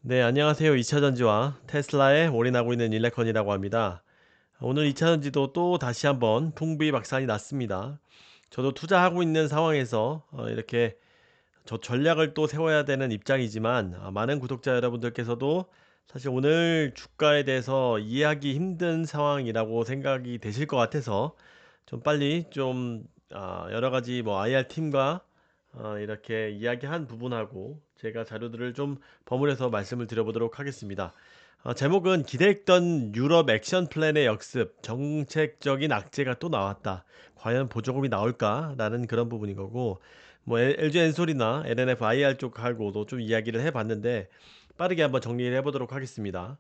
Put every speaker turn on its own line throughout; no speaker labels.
네, 안녕하세요. 2차전지와 테슬라에 올인하고 있는 일레컨이라고 합니다. 오늘 2차전지도 또 다시 한번 풍비박산이 났습니다. 저도 투자하고 있는 상황에서 이렇게 저 전략을 또 세워야 되는 입장이지만 많은 구독자 여러분들께서도 사실 오늘 주가에 대해서 이해하기 힘든 상황이라고 생각이 되실 것 같아서 좀 빨리 좀 여러 가지 뭐 IR 팀과 이렇게 이야기한 부분하고 제가 자료들을 좀 버무려서 말씀을 드려보도록 하겠습니다. 제목은 기대했던 유럽 액션 플랜의 역습, 정책적인 악재가 또 나왔다. 과연 보조금이 나올까라는 그런 부분인 거고, 뭐 LG 엔솔이나 LNF IR 쪽하고도 좀 이야기를 해봤는데 빠르게 한번 정리를 해보도록 하겠습니다.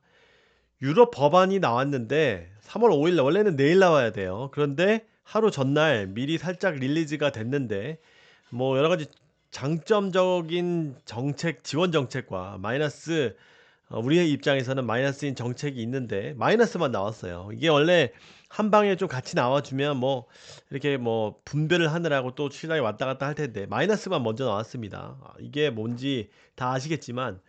유럽 법안이 나왔는데 3월 5일 원래는 내일 나와야 돼요. 그런데 하루 전날 미리 살짝 릴리즈가 됐는데 뭐 여러 가지 장점적인 정책 지원 정책과 마이너스 우리의 입장에서는 마이너스인 정책이 있는데 마이너스만 나왔어요. 이게 원래 한 방에 좀 같이 나와주면 뭐 이렇게 뭐 분배를 하느라고 또 시장이 왔다 갔다 할 텐데 마이너스만 먼저 나왔습니다. 이게 뭔지 다 아시겠지만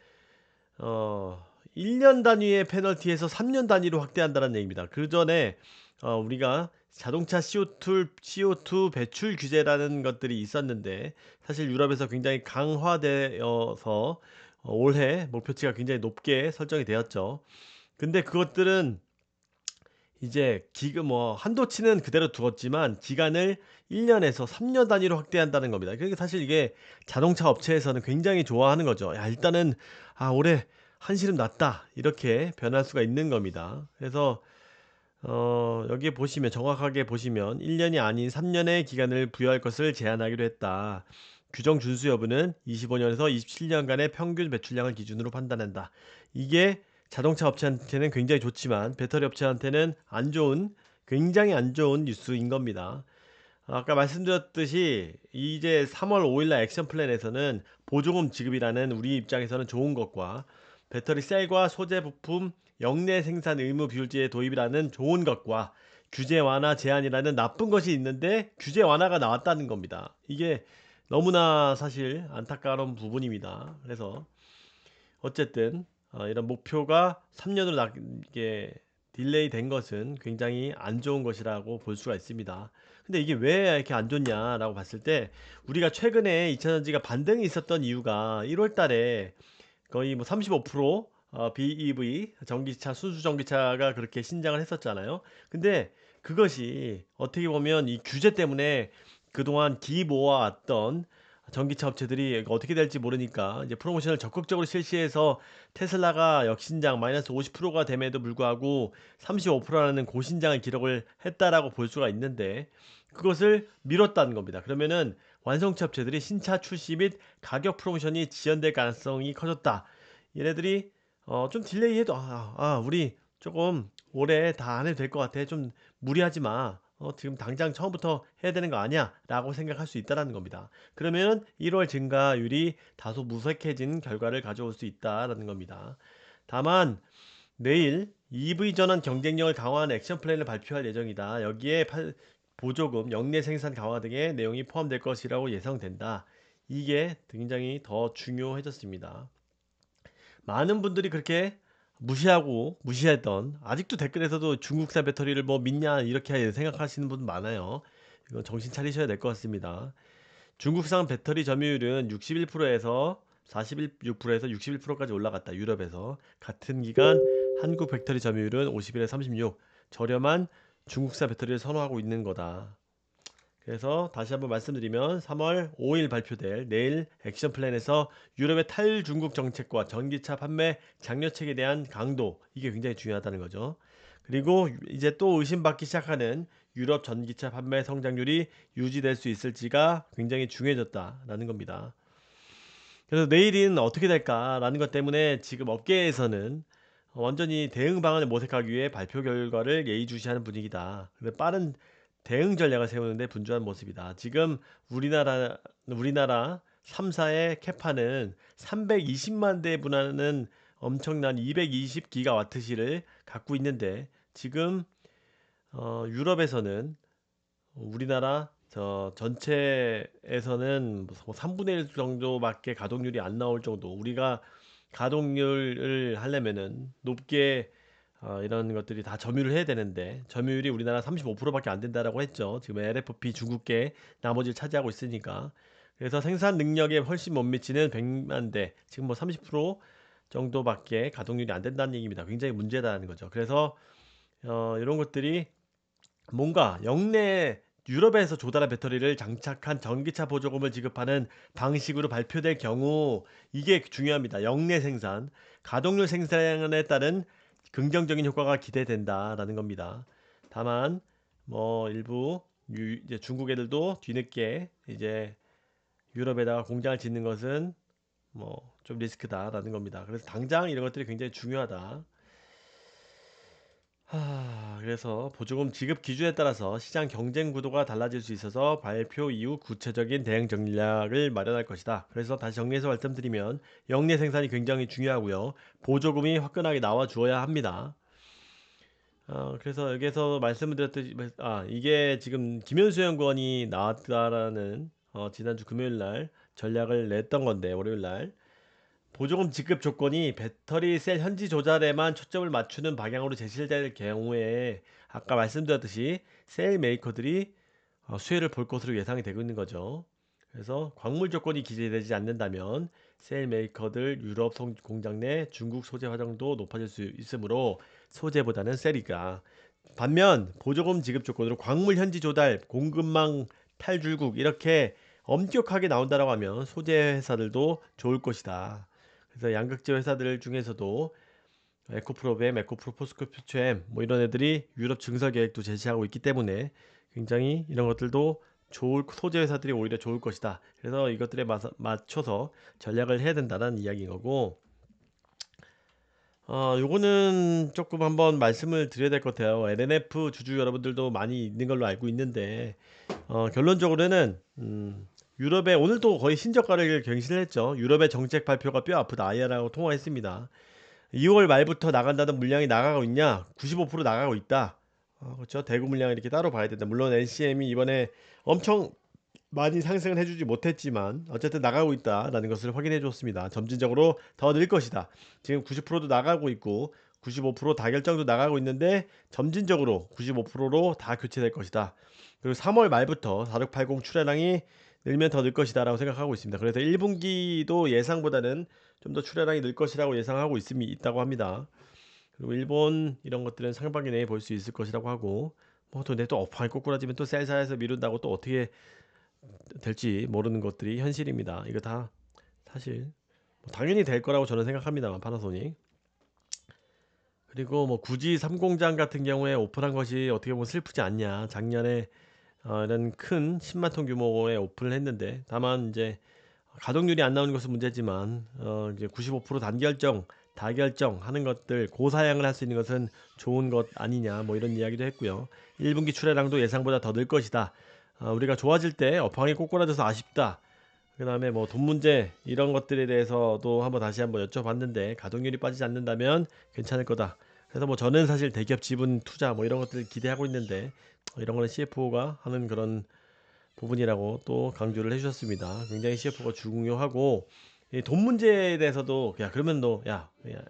어 1년 단위의 페널티에서 3년 단위로 확대한다는 얘기입니다. 그 전에 우리가 자동차 CO2 배출 규제라는 것들이 있었는데 사실 유럽에서 굉장히 강화되어서 올해 목표치가 굉장히 높게 설정이 되었죠. 근데 그것들은 이제 기금 뭐 한도치는 그대로 두었지만 기간을 1년에서 3년 단위로 확대한다는 겁니다. 그러니까 사실 이게 자동차 업체에서는 굉장히 좋아하는 거죠. 야, 일단은 올해 한시름 났다. 이렇게 변할 수가 있는 겁니다. 그래서 여기에 보시면 정확하게 보시면 1년이 아닌 3년의 기간을 부여할 것을 제한하기로 했다. 규정 준수 여부는 25년에서 27년간의 평균 배출량을 기준으로 판단한다. 이게 자동차 업체한테는 굉장히 좋지만 배터리 업체한테는 안 좋은 굉장히 안 좋은 뉴스인 겁니다. 아까 말씀드렸듯이 이제 3월 5일날 액션 플랜에서는 보조금 지급이라는 우리 입장에서는 좋은 것과 배터리 셀과 소재 부품 역내 생산 의무 비율제의 도입이라는 좋은 것과 규제 완화 제한이라는 나쁜 것이 있는데 규제 완화가 나왔다는 겁니다. 이게 너무나 사실 안타까운 부분입니다. 그래서 어쨌든 이런 목표가 3년으로 이게 딜레이 된 것은 굉장히 안 좋은 것이라고 볼 수가 있습니다. 근데 이게 왜 이렇게 안 좋냐라고 봤을 때 우리가 최근에 2차전지가 반등이 있었던 이유가 1월 달에 거의 뭐 35% BEV 전기차 순수 전기차가 그렇게 신장을 했었잖아요. 근데 그것이 어떻게 보면 이 규제 때문에 그동안 기모아왔던 전기차 업체들이 어떻게 될지 모르니까 이제 프로모션을 적극적으로 실시해서 테슬라가 역신장 마이너스 50%가 됨에도 불구하고 35%라는 고신장을 기록을 했다라고 볼 수가 있는데 그것을 미뤘다는 겁니다. 그러면은 완성차 업체들이 신차 출시 및 가격 프로모션이 지연될 가능성이 커졌다. 얘네들이 좀 딜레이해도 우리 조금 올해 다 안 해도 될 것 같아. 좀 무리하지 마. 지금 당장 처음부터 해야 되는 거 아니야? 라고 생각할 수 있다라는 겁니다. 그러면 1월 증가율이 다소 무색해진 결과를 가져올 수 있다라는 겁니다. 다만 내일 EV 전환 경쟁력을 강화하는 액션 플랜을 발표할 예정이다. 여기에 보조금, 역내 생산 강화 등의 내용이 포함될 것이라고 예상된다. 이게 굉장히 더 중요해졌습니다. 많은 분들이 그렇게 무시하고 무시했던 아직도 댓글에서도 중국산 배터리를 뭐 믿냐 이렇게 생각하시는 분 많아요. 이거 정신 차리셔야 될 것 같습니다. 중국산 배터리 점유율은 61%에서 46%에서 61%까지 올라갔다. 유럽에서 같은 기간 한국 배터리 점유율은 51에서 36. 저렴한 중국산 배터리를 선호하고 있는 거다. 그래서 다시 한번 말씀드리면 3월 5일 발표될 내일 액션 플랜에서 유럽의 탈중국 정책과 전기차 판매 장려책에 대한 강도 이게 굉장히 중요하다는 거죠. 그리고 이제 또 의심받기 시작하는 유럽 전기차 판매 성장률이 유지될 수 있을지가 굉장히 중요해졌다라는 겁니다. 그래서 내일은 어떻게 될까라는 것 때문에 지금 업계에서는 완전히 대응 방안을 모색하기 위해 발표 결과를 예의주시하는 분위기다. 근데 빠른 대응 전략을 세우는데 분주한 모습이다. 지금 우리나라 3사의 캐파는 320만 대 분하는 엄청난 220기가와트시를 갖고 있는데 지금 유럽에서는 우리나라 전체에서는 뭐 3분의 1 정도밖에 가동률이 안 나올 정도 우리가 가동률을 하려면은 높게 이런 것들이 다 점유를 해야 되는데 점유율이 우리나라 35%밖에 안 된다라고 했죠. 지금 LFP 중국계 나머지를 차지하고 있으니까. 그래서 생산 능력에 훨씬 못 미치는 100만 대, 지금 뭐 30% 정도밖에 가동률이 안 된다는 얘기입니다. 굉장히 문제다는 거죠. 그래서 이런 것들이 뭔가 역내 유럽에서 조달한 배터리를 장착한 전기차 보조금을 지급하는 방식으로 발표될 경우 이게 중요합니다. 역내 생산, 가동률 생산에 따른 긍정적인 효과가 기대된다라는 겁니다. 다만 뭐 일부 이제 중국 애들도 뒤늦게 이제 유럽에다가 공장을 짓는 것은 뭐 좀 리스크다라는 겁니다. 그래서 당장 이런 것들이 굉장히 중요하다. 그래서 보조금 지급 기준에 따라서 시장 경쟁 구도가 달라질 수 있어서 발표 이후 구체적인 대응 전략을 마련할 것이다. 그래서 다시 정리해서 말씀드리면 역내 생산이 굉장히 중요하고요. 보조금이 화끈하게 나와 주어야 합니다. 그래서 여기에서 말씀을 드렸듯이 이게 지금 김현수 연구원이 나왔다라는 지난주 금요일 날 전략을 냈던 건데 월요일 날 보조금 지급 조건이 배터리 셀 현지 조달에만 초점을 맞추는 방향으로 제시될 경우에 아까 말씀드렸듯이 셀 메이커들이 수혜를 볼 것으로 예상이 되고 있는 거죠. 그래서 광물 조건이 기재되지 않는다면 셀 메이커들 유럽 공장 내 중국 소재 화정도 높아질 수 있으므로 소재보다는 셀이가, 반면 보조금 지급 조건으로 광물 현지 조달, 공급망 탈줄국 이렇게 엄격하게 나온다라고 하면 소재 회사들도 좋을 것이다. 그래서 양극재 회사들 중에서도 에코프로뱀, 에코프로, 포스코, 퓨처엠 뭐 이런 애들이 유럽 증설 계획도 제시하고 있기 때문에 굉장히 이런 것들도 좋을, 소재 회사들이 오히려 좋을 것이다. 그래서 이것들에 맞춰서 전략을 해야 된다는 이야기인 거고, 요거는 조금 한번 말씀을 드려야 될 것 같아요. LNF 주주 여러분들도 많이 있는 걸로 알고 있는데 결론적으로는 유럽의 오늘도 거의 신저가를 갱신을 했죠. 유럽의 정책 발표가 뼈 아프다. 아이아라고 통화했습니다. 2월 말부터 나간다는 물량이 나가고 있냐? 95% 나가고 있다. 그렇죠. 대구 물량을 이렇게 따로 봐야 된다. 물론 NCM이 이번에 엄청 많이 상승을 해주지 못했지만 어쨌든 나가고 있다라는 것을 확인해 줬습니다. 점진적으로 더 늘 것이다. 지금 90%도 나가고 있고 95% 다결정도 나가고 있는데 점진적으로 95%로 다 교체될 것이다. 그리고 3월 말부터 4680 출하량이 늘면 더 늘 것이다 라고 생각하고 있습니다. 그래서 1분기도 예상보다는 좀 더 출하량이 늘 것이라고 예상하고 있다고 합니다. 그리고 일본 이런 것들은 상반기 내에 볼 수 있을 것이라고 하고, 뭐 또 내 또 업황이 꼬꾸라지면 또 셀사에서 미룬다고 또 어떻게 될지 모르는 것들이 현실입니다. 이거 다 사실 뭐 당연히 될 거라고 저는 생각합니다만, 파나소닉. 그리고 뭐 굳이 3공장 같은 경우에 오픈한 것이 어떻게 보면 슬프지 않냐. 작년에 이런 큰 10만 톤 규모의 오픈을 했는데, 다만 이제 가동률이 안 나오는 것은 문제지만 이제 95% 단결정, 다결정 하는 것들, 고사양을 할 수 있는 것은 좋은 것 아니냐, 뭐 이런 이야기도 했고요. 1분기 출하량도 예상보다 더 늘 것이다. 우리가 좋아질 때 업황이 꼬꾸라져서 아쉽다. 그 다음에 뭐 돈 문제 이런 것들에 대해서도 다시 한번 여쭤봤는데 가동률이 빠지지 않는다면 괜찮을 거다. 그래서 뭐 저는 사실 대기업 지분 투자 뭐 이런 것들 기대하고 있는데 이런 거는 CFO가 하는 그런 부분이라고 또 강조를 해주셨습니다. 굉장히 CFO가 중요하고, 이 돈 문제에 대해서도 야 그러면 너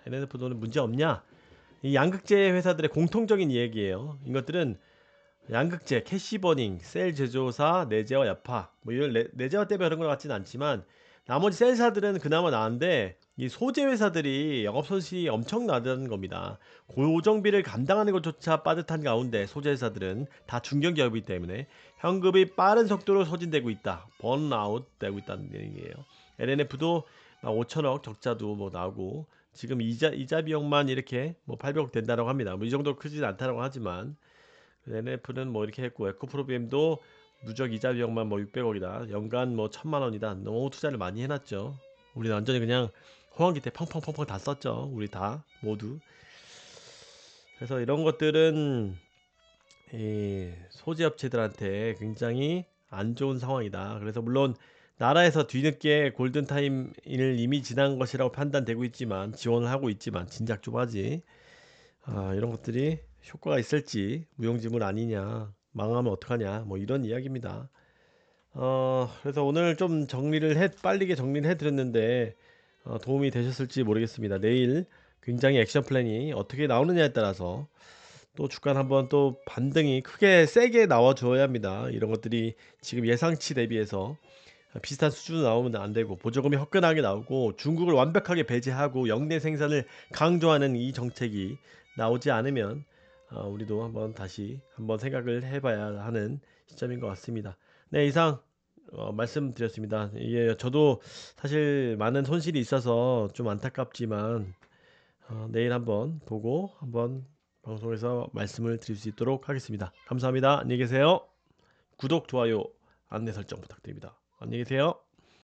NNF 돈은 문제 없냐? 이 양극재 회사들의 공통적인 이야기예요. 이것들은 양극재, 캐시버닝, 셀 제조사, 내재와 야파 뭐 이런 내재화 때문에 그런 것 같지는 않지만 나머지 셀사들은 그나마 나은데 이 소재 회사들이 영업 손실이 엄청나다는 겁니다. 고정비를 감당하는 것조차 빠듯한 가운데 소재 회사들은 다 중견기업이기 때문에 현금이 빠른 속도로 소진되고 있다. 번아웃 되고 있다는 얘기예요. LNF도 5천억 적자도 뭐 나오고 지금 이자 비용만 이렇게 뭐 800억 된다고 합니다. 뭐 이 정도 크진 않다고 하지만 NF는 뭐 이렇게 했고, 에코프로비엠도 누적 이자 비용만 뭐 600억이다. 연간 뭐 1000만 원이다. 너무 투자를 많이 해놨죠. 우리 완전히 그냥 호황기 때 펑펑펑펑 다 썼죠. 우리 다 모두. 그래서 이런 것들은 이 소재 업체들한테 굉장히 안 좋은 상황이다. 그래서 물론 나라에서 뒤늦게 골든타임을 이미 지난 것이라고 판단되고 있지만, 지원을 하고 있지만 진작 좀 하지. 이런 것들이 효과가 있을지, 무용지물 아니냐, 망하면 어떡하냐, 뭐 이런 이야기입니다. 그래서 오늘 좀 빠르게 정리를 해드렸는데, 도움이 되셨을지 모르겠습니다. 내일 굉장히 액션 플랜이 어떻게 나오느냐에 따라서 또 주가는 한번 또 반등이 크게 세게 나와 줘야 합니다. 이런 것들이 지금 예상치 대비해서 비슷한 수준으로 나오면 안 되고, 보조금이 화끈하게 나오고 중국을 완벽하게 배제하고 역내 생산을 강조하는 이 정책이 나오지 않으면 우리도 한번 다시 한번 생각을 해봐야 하는 시점인 것 같습니다. 네, 이상 말씀드렸습니다. 예, 저도 사실 많은 손실이 있어서 좀 안타깝지만 내일 한번 보고 한번 방송에서 말씀을 드릴 수 있도록 하겠습니다. 감사합니다. 안녕히 계세요. 구독, 좋아요, 안내 설정 부탁드립니다. 안녕히 계세요.